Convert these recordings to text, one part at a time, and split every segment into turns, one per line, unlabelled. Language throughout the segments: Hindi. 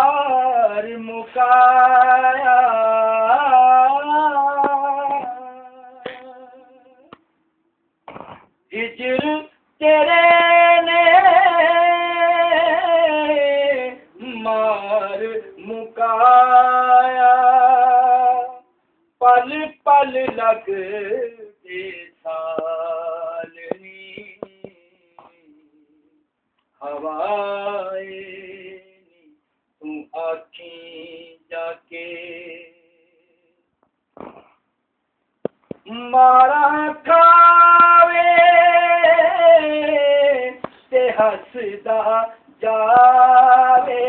मार मुकाया हिजर तेरे ने मार मुकाया पल पल लगते सालनी हवाए तू आखी जाके मारा खावे ते हसदा जावे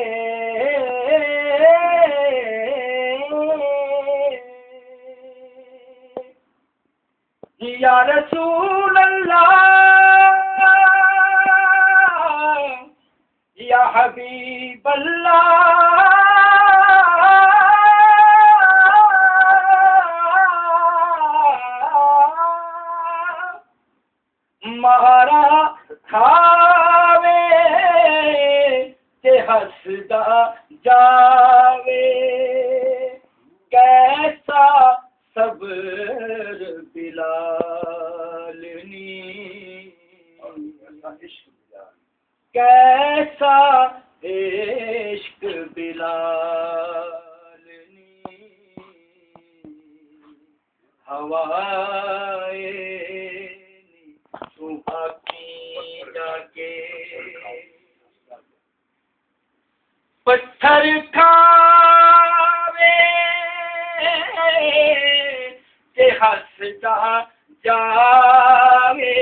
या रसूल अल्लाह या हबीब अल्लाह मारा खावे ते हसदा जावे कैसा सब्र बिलालनी कैसा इश्क बिलालनी हवाए तू आखी जाके पत्थर खावे ते हसदा जावे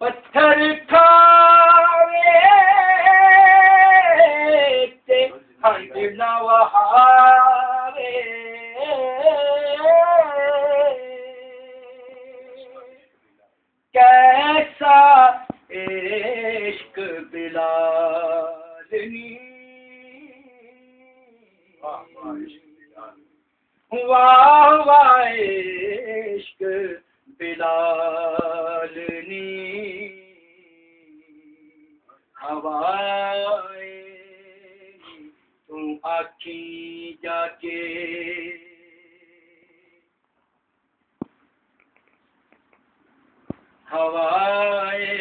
पत्थर खावे ते हंज न वहावे कैसा इश्क बिलालनी वाह वाह इश्क बिलालनी हवाए तू आखी जाके हवाए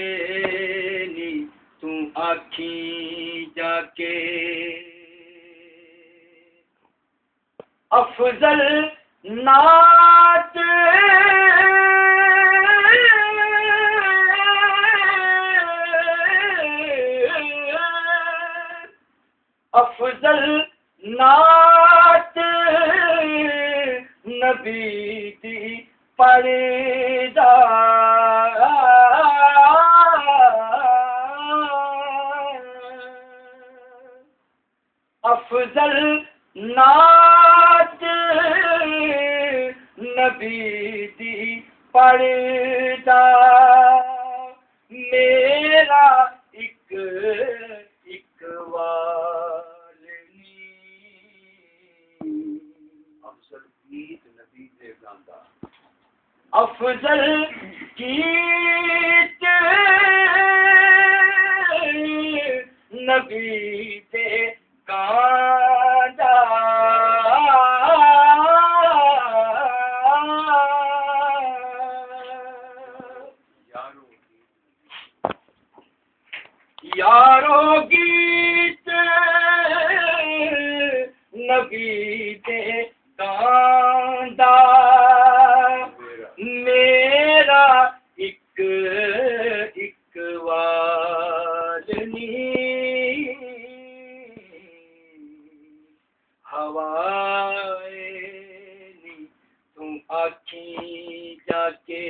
नी तू आखी जाके अफजल नात अफजल नात नबी दी पढ़दा अफजल नात नबी दी पढ़दा मेरा एक वालनी अफजल गीत नबी दे गांदा अफजल गीत नबी दे गांदा यारो गीत नबी दे गांदा मेरा एक वालनी हवाए नी तू आखी जाके